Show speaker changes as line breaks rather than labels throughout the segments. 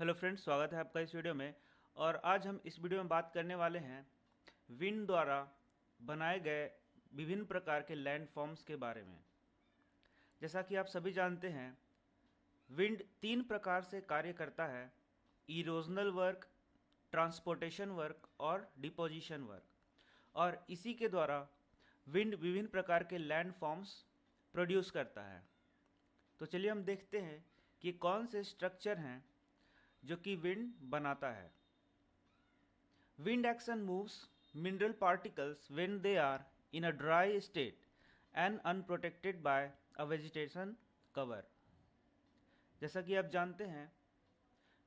Hello friends, स्वागत है आपका इस वीडियो में। और आज हम इस वीडियो में बात करने वाले हैं विंड द्वारा बनाए गए विभिन्न प्रकार के लैंड फॉर्म्स के बारे में। जैसा कि आप सभी जानते हैं, विंड तीन प्रकार से कार्य करता है: इरोजनल वर्क, ट्रांसपोर्टेशन वर्क और डिपोजिशन वर्क। और इसी के द्वारा विंड विभिन्न प्रकार के लैंड फॉर्म्स प्रोड्यूस करता है। तो चलिए हम देखते हैं कि कौन से स्ट्रक्चर हैं जो कि विंड बनाता है। Wind action moves mineral particles when they are in a dry state and unprotected by a vegetation cover। जैसा कि आप जानते हैं,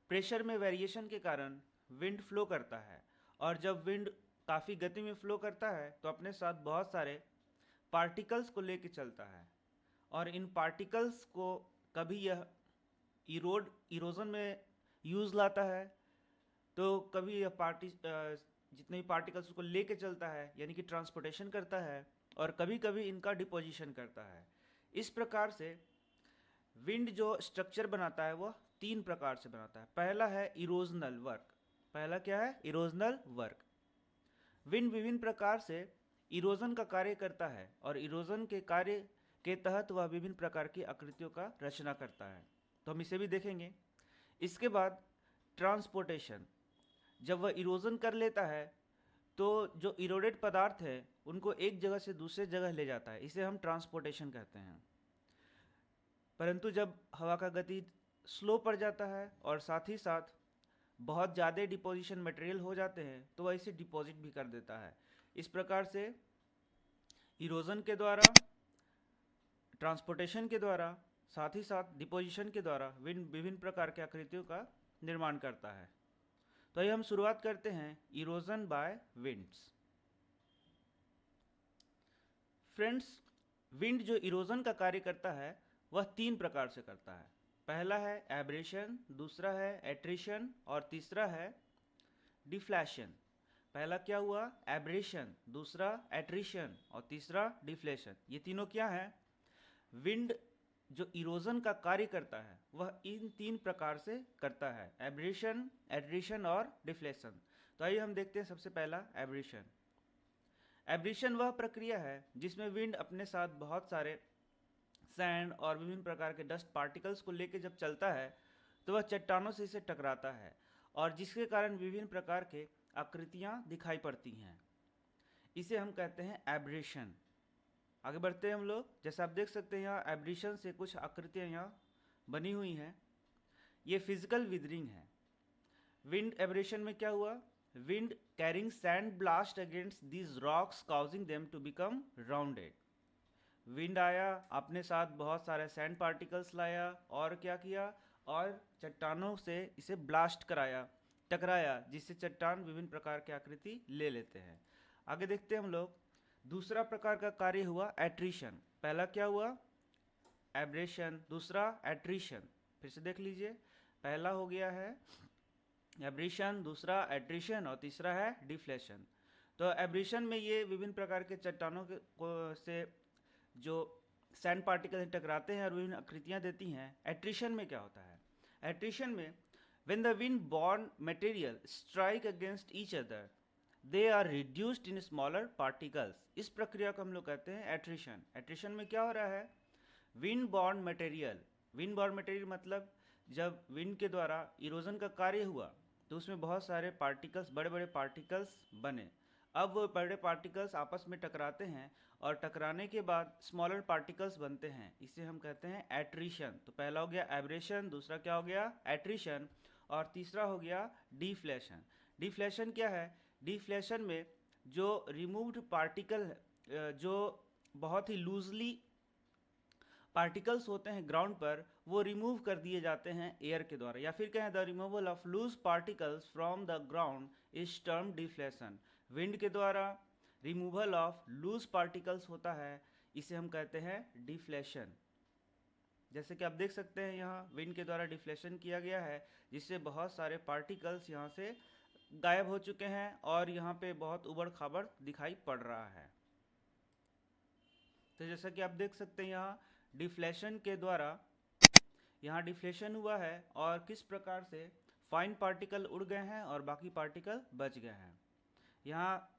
प्रेशर में वेरिएशन के कारण विंड फ्लो करता है, और जब विंड काफ़ी गति में फ्लो करता है तो अपने साथ बहुत सारे पार्टिकल्स को लेके चलता है, और इन पार्टिकल्स को कभी यह इरोजन में यूज़ लाता है, तो कभी यह जितने भी पार्टिकल्स उसको लेके चलता है, यानी कि ट्रांसपोर्टेशन करता है, और कभी कभी इनका डिपोजिशन करता है। इस प्रकार से विंड जो स्ट्रक्चर बनाता है वह तीन प्रकार से बनाता है। पहला है इरोजनल वर्क। पहला क्या है? Erosional work. विंड विभिन्न प्रकार से इरोजन का कार्य करता है, और इरोजन के कार्य के तहत वह विभिन्न प्रकार की आकृतियों का रचना करता है। तो हम इसे भी देखेंगे। इसके बाद ट्रांसपोर्टेशन। जब वह इरोजन कर लेता है तो जो इरोडेड पदार्थ है उनको एक जगह से दूसरे जगह ले जाता है, इसे हम ट्रांसपोर्टेशन कहते हैं। परंतु जब हवा का गति स्लो पड़ जाता है और साथ ही साथ बहुत ज़्यादा डिपोजिशन मटेरियल हो जाते हैं तो वह इसे डिपॉजिट भी कर देता है। इस प्रकार से इरोजन के द्वारा, ट्रांसपोर्टेशन के द्वारा, साथ ही साथ डिपोजिशन के द्वारा विंड विभिन्न प्रकार के आकृतियों का निर्माण करता है। तो आइए हम शुरुआत करते हैं erosion bye winds. Friends, wind जो इरोजन का कार्य करता है वह तीन प्रकार से करता है। पहला है एब्रेशन, दूसरा है एट्रिशन और तीसरा है डिफ्लेशन। पहला क्या हुआ? एब्रेशन, दूसरा एट्रिशन और तीसरा डिफ्लेशन। ये तीनों क्या है? विंड जो इरोजन का कार्य करता है वह इन तीन प्रकार से करता है: एब्रेशन, एट्रिशन और डिफ्लेशन। तो आइए हम देखते हैं सबसे पहला एब्रेशन। एब्रेशन वह प्रक्रिया है जिसमें विंड अपने साथ बहुत सारे सैंड और विभिन्न प्रकार के डस्ट पार्टिकल्स को लेकर जब चलता है तो वह चट्टानों से इसे टकराता है, और जिसके कारण विभिन्न प्रकार के आकृतियाँ दिखाई पड़ती हैं। इसे हम कहते हैं एब्रेशन। आगे बढ़ते हैं हम लोग। जैसे आप देख सकते हैं यहाँ एब्रेशन से कुछ आकृतियाँ यहाँ बनी हुई हैं। ये फिजिकल विदरिंग है। विंड एब्रेशन में क्या हुआ? Wind carrying sand blast against these rocks causing them to become rounded. Wind आया, अपने साथ बहुत सारे सैंड पार्टिकल्स लाया, और क्या किया? और चट्टानों से इसे ब्लास्ट कराया, टकराया, जिससे चट्टान विभिन्न प्रकार की आकृति ले लेते हैं। आगे देखते हैं हम लोग। दूसरा प्रकार का कार्य हुआ एट्रिशन। पहला क्या हुआ? एब्रेशन, दूसरा एट्रिशन। फिर से देख लीजिए, पहला हो गया है एब्रेशन, दूसरा एट्रिशन और तीसरा है डिफ्लेशन। तो एब्रेशन में ये विभिन्न प्रकार के चट्टानों से जो सैंड पार्टिकल टकराते हैं और विभिन्न आकृतियाँ देती हैं। एट्रिशन में क्या होता है? एट्रिशन में when the wind borne material strike against each other they are reduced in smaller particles. इस प्रक्रिया को हम लोग कहते हैं एट्रिशन। एट्रिशन में क्या हो रहा है? Wind borne material, wind borne material मतलब जब विंड के द्वारा इरोजन का कार्य हुआ तो उसमें बहुत सारे पार्टिकल्स, बड़े बड़े पार्टिकल्स बने। अब वो बड़े पार्टिकल्स आपस में टकराते हैं, और टकराने के बाद स्मॉलर पार्टिकल्स बनते हैं। इसे हम कहते हैं एट्रिशन। तो पहला हो गया एब्रेशन, दूसरा क्या हो गया? एट्रिशन, और तीसरा हो गया डिफ्लेशन। डिफ्लेशन क्या है? डिफ्लेशन में जो रिमूव्ड पार्टिकल, जो बहुत ही लूजली पार्टिकल्स होते हैं ग्राउंड पर, वो रिमूव कर दिए जाते हैं एयर के द्वारा, या फिर कहें the removal of loose particles from the ground is term deflation. Wind के द्वारा रिमूवल ऑफ लूज पार्टिकल्स होता है, इसे हम कहते हैं डिफ्लेशन। जैसे कि आप देख सकते हैं यहाँ विंड के द्वारा डिफ्लेशन किया गया है, जिससे बहुत सारे पार्टिकल्स यहाँ से गायब हो चुके हैं और यहाँ पे बहुत उबड़ खाबड़ दिखाई पड़ रहा है। तो जैसा कि आप देख सकते हैं यहाँ डिफ्लेशन के द्वारा यहाँ डिफ्लेशन हुआ है, और किस प्रकार से फाइन पार्टिकल उड़ गए हैं और बाकी पार्टिकल बच गए हैं। यहाँ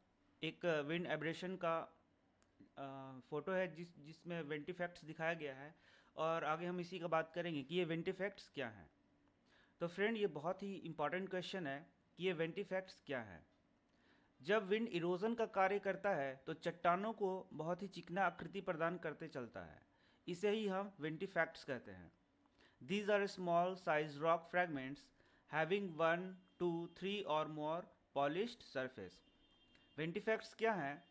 एक विंड एब्रेशन का फोटो है जिसमें विंड इफेक्ट्स दिखाया गया है, और आगे हम इसी का बात करेंगे कि ये विंड इफेक्ट्स क्या हैं। तो फ्रेंड, ये बहुत ही इंपॉर्टेंट क्वेश्चन है कि ये विंड इफेक्ट्स क्या है। जब विंड इरोजन का कार्य करता है तो चट्टानों को बहुत ही चिकना आकृति प्रदान करते चलता है, इसे ही हम विंड इफेक्ट्स कहते हैं। These are small size rock fragments having 1, 2, 3 or more polished surface. Vintifacts क्या हैं?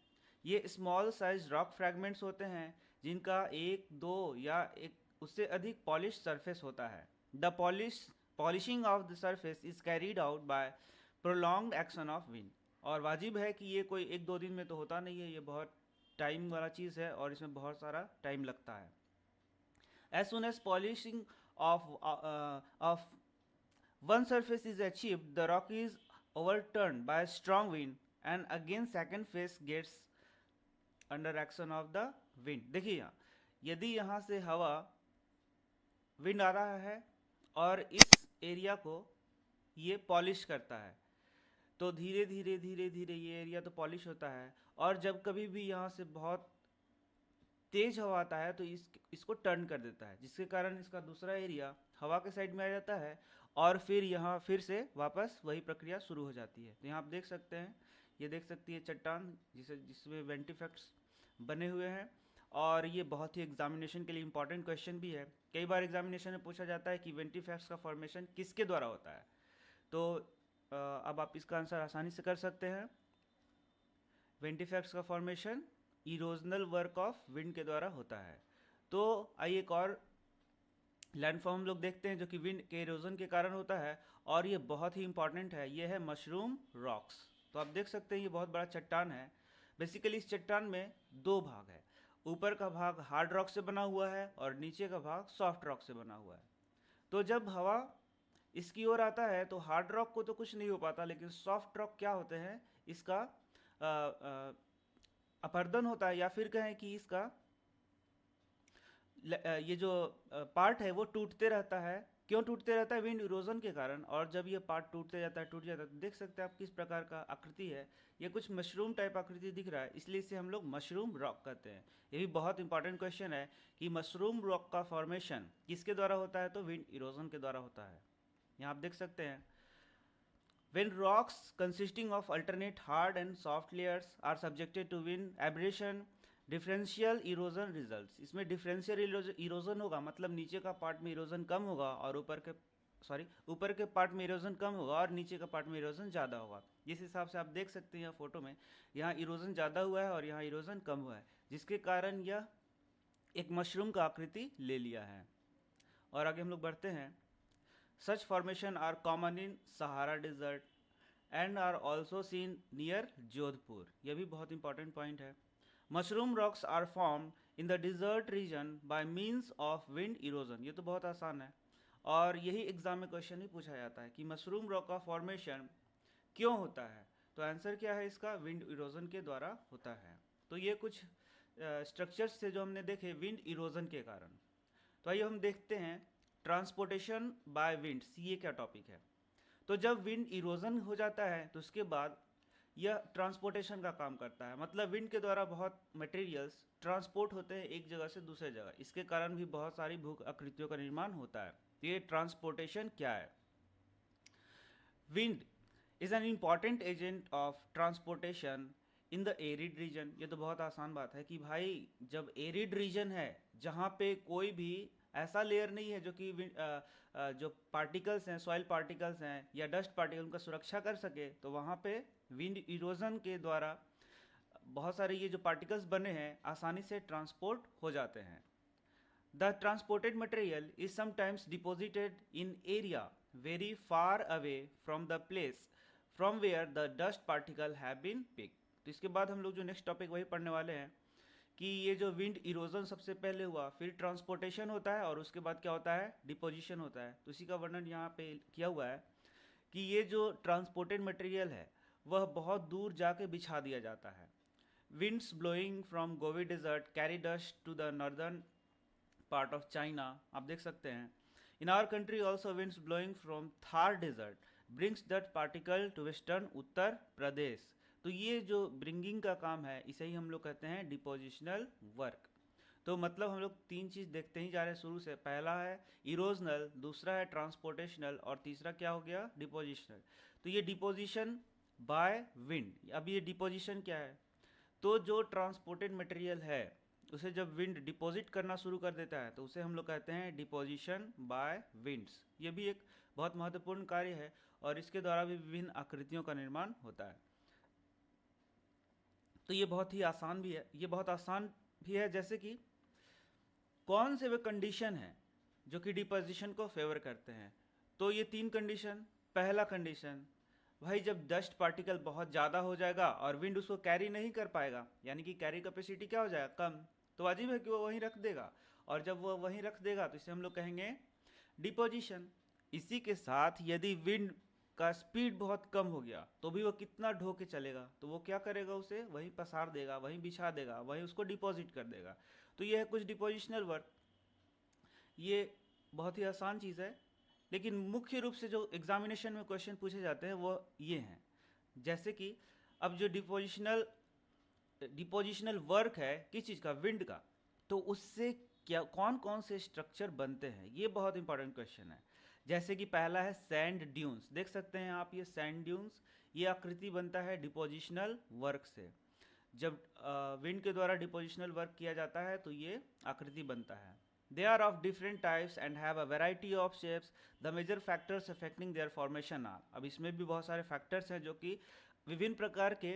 ये स्मॉल साइज रॉक फ्रैगमेंट्स होते हैं जिनका एक, दो या एक उससे अधिक पॉलिश सरफेस होता है। The polishing of the surface is carried out by prolonged action of wind. और वाजिब है कि ये कोई एक दो दिन में तो होता नहीं है, ये बहुत टाइम वाला चीज़ है और इसमें बहुत सारा टाइम लगता है। As soon as polishing of one surface is achieved, the rock is overturned by a strong wind and again second phase gets under action of the wind. देखिए यहाँ, यदि यहाँ से हवा विंड आ रहा है और इस एरिया को ये पॉलिश करता है, तो धीरे धीरे धीरे धीरे ये एरिया तो पॉलिश होता है, और जब कभी भी यहाँ से बहुत तेज हवा आता है तो इसको टर्न कर देता है, जिसके कारण इसका दूसरा एरिया हवा के साइड में आ जाता है और फिर यहाँ फिर से वापस वही प्रक्रिया शुरू हो जाती है। तो यहाँ आप देख सकते हैं, ये देख सकती है चट्टान जिसमें वेंट इफेक्ट्स बने हुए हैं, और ये बहुत ही एग्जामिनेशन के लिए इंपॉर्टेंट क्वेश्चन भी है। कई बार एग्जामिनेशन में पूछा जाता है कि वेंट इफेक्ट्स का फॉर्मेशन किसके द्वारा होता है, तो अब आप इसका आंसर आसानी से कर सकते हैं। वेंट इफेक्ट्स का formation erosional work of wind के द्वारा होता है। तो आइए एक और लैंडफॉर्म लोग देखते हैं जो कि विंड के इरोजन के कारण होता है, और ये बहुत ही इंपॉर्टेंट है। ये है मशरूम रॉक्स। तो आप देख सकते हैं ये बहुत बड़ा चट्टान है। बेसिकली इस चट्टान में दो भाग है, ऊपर का भाग हार्ड रॉक से बना हुआ है और नीचे का भाग सॉफ्ट रॉक से बना हुआ है। तो जब हवा इसकी ओर आता है तो हार्ड रॉक को तो कुछ नहीं हो पाता, लेकिन सॉफ्ट रॉक क्या होते हैं, इसका अपरदन होता है, या फिर कहें कि इसका ये जो पार्ट है वो टूटते रहता है। क्यों टूटते रहता है? विंड इरोजन के कारण। और जब ये पार्ट टूटते जाता है, टूट जाता है, तो देख सकते हैं आप किस प्रकार का आकृति है। ये कुछ मशरूम टाइप आकृति दिख रहा है, इसलिए इसे हम लोग मशरूम रॉक कहते हैं। ये भी बहुत इंपॉर्टेंट क्वेश्चन है कि मशरूम रॉक का फॉर्मेशन किसके द्वारा होता है, तो विंड इरोजन के द्वारा होता है। यहाँ आप देख सकते हैं, when rocks consisting of alternate hard and soft layers are subjected to wind aberration, differential erosion results. इसमें डिफरेंशियल इरोजन होगा, मतलब नीचे का पार्ट में इरोजन कम होगा और ऊपर के पार्ट में इरोजन कम होगा और नीचे का पार्ट में इरोजन ज़्यादा होगा। जिस हिसाब से आप देख सकते हैं यहाँ फोटो में, यहाँ इरोजन ज़्यादा हुआ है और यहाँ इरोजन कम हुआ है, जिसके कारण यह एक मशरूम का आकृति ले लिया है। और आगे हम लोग बढ़ते हैं। Such formation are common in Sahara Desert and are also seen near Jodhpur. यह भी बहुत इंपॉर्टेंट पॉइंट है। Mushroom rocks are formed in the desert region by means of wind erosion. ये तो बहुत आसान है, और यही एग्जाम में क्वेश्चन ही पूछा जाता है कि मशरूम रॉक का फॉर्मेशन क्यों होता है। तो आंसर क्या है इसका? विंड इरोजन के द्वारा होता है। तो ये कुछ स्ट्रक्चर्स थे जो हमने देखे विंड इरोजन के कारण। तो आइए हम देखते हैं ट्रांसपोर्टेशन बाय विंड, सीए क्या टॉपिक है। तो जब विंड इरोजन हो जाता है तो उसके बाद यह ट्रांसपोर्टेशन का काम करता है, मतलब विंड के द्वारा बहुत मटेरियल्स ट्रांसपोर्ट होते हैं एक जगह से दूसरे जगह। इसके कारण भी बहुत सारी भू आकृतियों का निर्माण होता है। तो ये ट्रांसपोर्टेशन क्या है? Wind is an important agent of transportation in the arid region. ये तो बहुत आसान बात है कि भाई जब एरिड रीजन है, जहाँ पे कोई भी ऐसा लेयर नहीं है जो कि जो पार्टिकल्स हैं, सॉइल पार्टिकल्स हैं या डस्ट पार्टिकल, उनका सुरक्षा कर सके, तो वहाँ पे विंड इरोजन के द्वारा बहुत सारे ये जो पार्टिकल्स बने हैं आसानी से ट्रांसपोर्ट हो जाते हैं। The transported material is sometimes deposited in area very far away from the place from where the dust particle have been picked. तो इसके बाद हम लोग जो नेक्स्ट टॉपिक वही पढ़ने वाले हैं कि ये जो विंड इरोजन सबसे पहले हुआ, फिर ट्रांसपोर्टेशन होता है और उसके बाद क्या होता है? डिपोजिशन होता है। तो इसी का वर्णन यहाँ पे किया हुआ है कि ये जो ट्रांसपोर्टेड मटेरियल है वह बहुत दूर जाके बिछा दिया जाता है। Winds blowing from Gobi desert carry dust to the northern part of China. आप देख सकते हैं In our country also winds blowing from Thar desert brings that particle to western Uttar Pradesh. तो ये जो ब्रिंगिंग का काम है इसे ही हम लोग कहते हैं डिपोजिशनल वर्क। तो मतलब हम लोग तीन चीज़ देखते ही जा रहे हैं शुरू से। पहला है इरोजनल, दूसरा है ट्रांसपोर्टेशनल और तीसरा क्या हो गया डिपोजिशनल। तो ये डिपोजिशन बाय विंड। अब ये डिपोजिशन क्या है, तो जो ट्रांसपोर्टेड मटेरियल है उसे जब विंड डिपॉजिट करना शुरू कर देता है तो उसे हम लोग कहते हैं डिपोजिशन बाय विंड्स। ये भी एक बहुत महत्वपूर्ण कार्य है और इसके द्वारा भी विभिन्न आकृतियों का निर्माण होता है। तो ये बहुत ही आसान भी है, ये बहुत आसान भी है। जैसे कि कौन से वे कंडीशन है जो कि डिपोजिशन को फेवर करते हैं, तो ये तीन कंडीशन। पहला कंडीशन, भाई जब डस्ट पार्टिकल बहुत ज़्यादा हो जाएगा और विंड उसको कैरी नहीं कर पाएगा, यानी कि कैरी कैपेसिटी क्या हो जाएगा कम, तो वाजिब है कि वो वहीं रख देगा। और जब वो वहीं रख देगा तो इसे हम लोग कहेंगे डिपोजिशन। इसी के साथ यदि विंड का स्पीड बहुत कम हो गया तो भी वो कितना ढो के चलेगा, तो वो क्या करेगा, उसे वहीं पसार देगा, वहीं बिछा देगा, वहीं उसको डिपॉजिट कर देगा। तो ये है कुछ डिपोजिशनल वर्क। ये बहुत ही आसान चीज़ है, लेकिन मुख्य रूप से जो एग्जामिनेशन में क्वेश्चन पूछे जाते हैं वो ये हैं। जैसे कि अब जो डिपोजिशनल वर्क है किस चीज़ का, विंड का, तो उससे क्या कौन कौन से स्ट्रक्चर बनते हैं, ये बहुत इंपॉर्टेंट क्वेश्चन है। जैसे कि पहला है सैंड ड्यून्स। देख सकते हैं आप ये सैंड ड्यून्स, ये आकृति बनता है डिपोजिशनल वर्क से। जब विंड के द्वारा डिपोजिशनल वर्क किया जाता है तो ये आकृति बनता है। They are of different types and have a variety of shapes. The major factors affecting their formation are। अब इसमें भी बहुत सारे फैक्टर्स हैं जो कि विभिन्न प्रकार के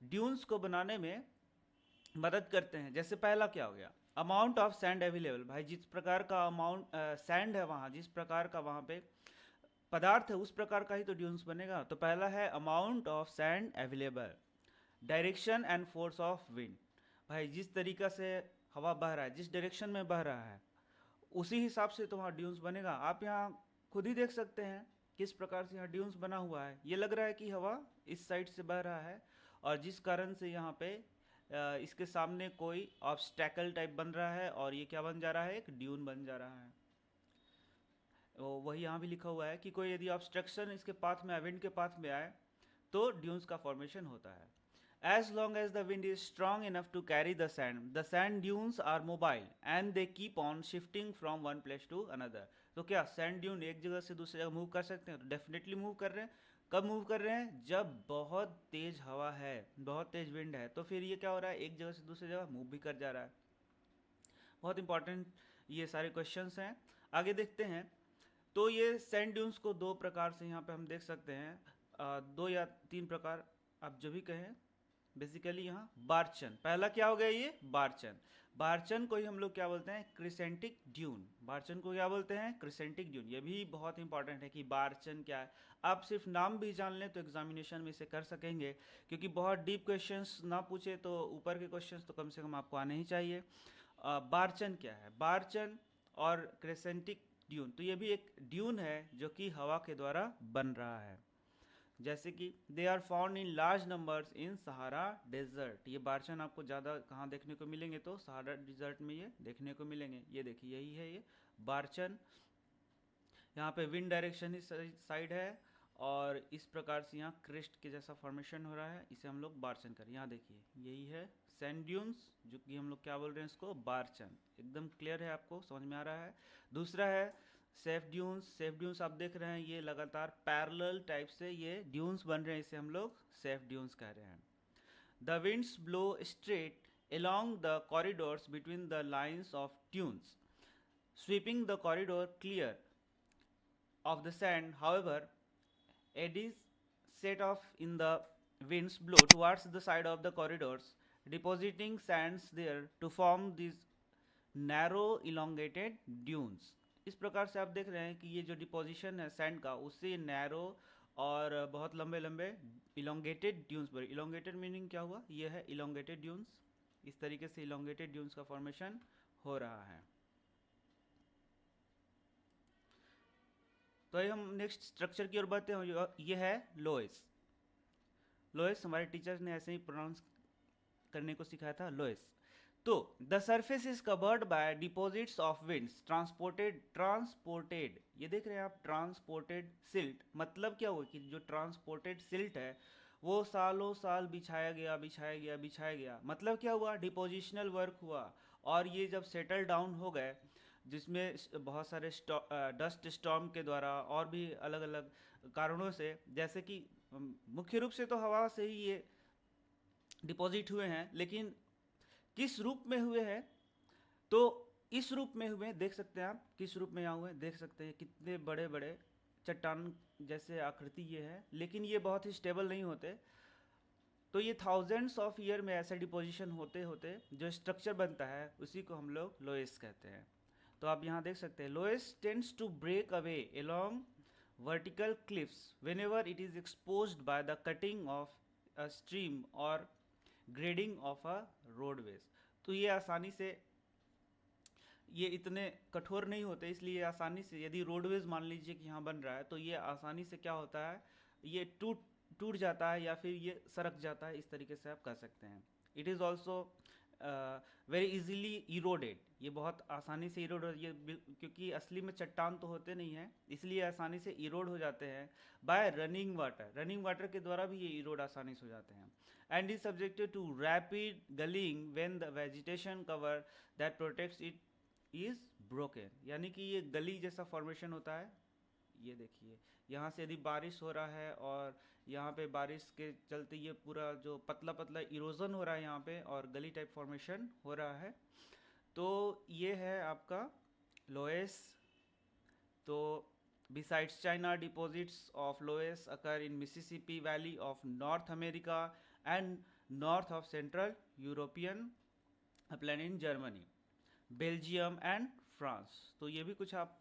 ड्यून्स को बनाने में मदद करते हैं। जैसे पहला क्या हो गया, अमाउंट ऑफ सैंड अवेलेबल। भाई जिस प्रकार का अमाउंट सैंड है वहाँ, जिस प्रकार का वहाँ पे पदार्थ है उस प्रकार का ही तो ड्यून्स बनेगा। तो पहला है amount of sand available. Direction and force of wind. भाई जिस तरीका से हवा बह रहा है, जिस डायरेक्शन में बह रहा है, उसी हिसाब से तो वहाँ ड्यून्स बनेगा। आप यहाँ खुद ही देख सकते हैं किस प्रकार से यहाँ ड्यून्स बना हुआ है। ये लग रहा है कि हवा इस साइड से बह रहा है और जिस कारण से यहाँ पे इसके सामने कोई ऑब्स्टैकल टाइप बन रहा है और ये क्या बन जा रहा है, एक ड्यून बन जा रहा है। वही यहाँ भी लिखा हुआ है कि कोई यदि ऑब्स्ट्रक्शन इसके पाथ में, विंड के पाथ में आए तो ड्यून्स का फॉर्मेशन होता है। As long as the wind is strong enough to carry the sand dunes are mobile and they keep on shifting from one place to another। तो क्या सैंड ड्यून एक जगह से दूसरी जगह मूव कर सकते हैं? तो डेफिनेटली मूव कर रहे हैं। कब मूव कर रहे हैं? जब बहुत तेज हवा है, बहुत तेज विंड है, तो फिर ये क्या हो रहा है, एक जगह से दूसरी जगह मूव भी कर जा रहा है। बहुत इंपॉर्टेंट ये सारे क्वेश्चंस हैं। आगे देखते हैं। तो ये सैंड ड्यून्स को दो प्रकार से यहाँ पे हम देख सकते हैं, दो या तीन प्रकार आप जो भी कहें। बेसिकली यहाँ बारचन, पहला क्या हो गया, ये बारचन। बारचन को ही हम लोग क्या बोलते हैं, क्रिसेंटिक ड्यून। बारचन को क्या बोलते हैं, क्रिसेंटिक ड्यून। ये भी बहुत इंपॉर्टेंट है कि बारचन क्या है। आप सिर्फ नाम भी जान लें तो एग्जामिनेशन में इसे कर सकेंगे, क्योंकि बहुत डीप क्वेश्चंस ना पूछे तो ऊपर के क्वेश्चंस तो कम से कम आपको आने ही चाहिए। बारचन क्या है, बारचन और क्रिसेंटिक ड्यून, तो ये भी एक ड्यून है जो कि हवा के द्वारा बन रहा है। जैसे कि they are found in large numbers in Sahara desert. ये बारचन आपको ज़्यादा कहाँ देखने को मिलेंगे, तो सहारा डेजर्ट में ये देखने को मिलेंगे। ये देखिए यही है ये बारचन। यहाँ पे विंड डायरेक्शन ही साइड है और इस प्रकार से यहाँ क्रिस्ट के जैसा फॉर्मेशन हो रहा है, इसे हम लोग बारचन करें। यहाँ देखिए यही है सैंड ड्यून्स, जो कि हम लोग क्या बोल रहे हैं इसको, बारचन। एकदम क्लियर है, आपको समझ में आ रहा है। दूसरा है सेफ ड्यून्स। सेफ ड्यून्स आप देख रहे हैं ये लगातार पैरेलल टाइप से ये ड्यून्स बन रहे हैं, इसे हम लोग सेफ ड्यून्स कह रहे हैं। The winds blow straight along the corridors between the lines of dunes, sweeping the corridor clear of the sand. However, eddies set off in the winds blow towards the side of the corridors, depositing sands there to form these narrow elongated dunes। इस प्रकार से आप देख रहे हैं कि ये जो डिपोजिशन है सैंड का, उससे नैरो और बहुत लंबे लंबे इलोंगेटेड ड्यून्स बने। इलोंगेटेड मीनिंग क्या हुआ, ये है इलोंगेटेड ड्यून्स। इस तरीके से इलोंगेटेड ड्यून्स का फॉर्मेशन हो रहा है। तो ये हम नेक्स्ट स्ट्रक्चर की ओर बढ़ते हैं। ये है लोएस। लोएस हमारे टीचर्स ने ऐसे ही प्रोनाउंस करने को सिखाया था, लोएस। तो the surface is covered by deposits of winds transported ये देख रहे हैं आप, ट्रांसपोर्टेड सिल्ट, मतलब क्या हुआ कि जो ट्रांसपोर्टेड सिल्ट है वो सालों साल बिछाया गया, मतलब क्या हुआ, डिपोजिशनल वर्क हुआ। और ये जब सेटल डाउन हो गए, जिसमें बहुत सारे डस्ट स्टॉर्म के द्वारा और भी अलग अलग कारणों से, जैसे कि मुख्य रूप से तो हवा से ही ये डिपॉजिट हुए हैं, लेकिन किस रूप में हुए हैं, तो इस रूप में हुए, देख सकते हैं आप किस रूप में यहाँ हुए, देख सकते हैं कितने बड़े बड़े चट्टान जैसे आकृति ये है, लेकिन ये बहुत ही स्टेबल नहीं होते। तो ये थाउजेंड्स ऑफ ईयर में ऐसा डिपोजिशन होते होते जो स्ट्रक्चर बनता है उसी को हम लोग लोएस कहते हैं। तो आप यहाँ देख सकते हैं, loess tends to break away along vertical cliffs whenever it is exposed by the cutting of a stream or grading of a roadways। तो ये आसानी से, ये इतने कठोर नहीं होते, इसलिए आसानी से, यदि रोडवेज मान लीजिए कि यहाँ बन रहा है, तो ये आसानी से क्या होता है, ये टूट जाता है या फिर ये सरक जाता है, इस तरीके से आप कह सकते हैं। It is also very easily eroded, ये बहुत आसानी से इरोड हो, ये क्योंकि असली में चट्टान तो होते नहीं हैं, इसलिए आसानी से इरोड हो जाते हैं बाय रनिंग वाटर के द्वारा भी ये इरोड आसानी से हो जाते हैं। And is subjected to rapid gullying when the vegetation cover that protects it is broken, यानी कि ये गली जैसा फॉर्मेशन होता है। ये देखिए, यहाँ से यदि बारिश हो रहा है और यहाँ पे बारिश के चलते ये पूरा जो पतला पतला इरोजन हो रहा है यहाँ पे, और गली टाइप फॉर्मेशन हो रहा है, तो ये है आपका लोएस। तो besides China, deposits of loess occur in Mississippi valley of North America and north of central European upland in Germany, Belgium and France. तो ये भी कुछ आप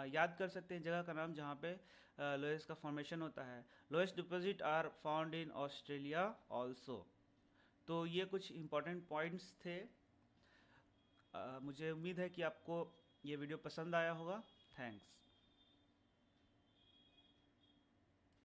याद कर सकते हैं जगह का नाम जहाँ पे लोएस का फॉर्मेशन होता है। Loess deposit are found in Australia also. तो ये कुछ इंपॉर्टेंट पॉइंट्स थे। मुझे उम्मीद है कि आपको ये वीडियो पसंद आया होगा। थैंक्स।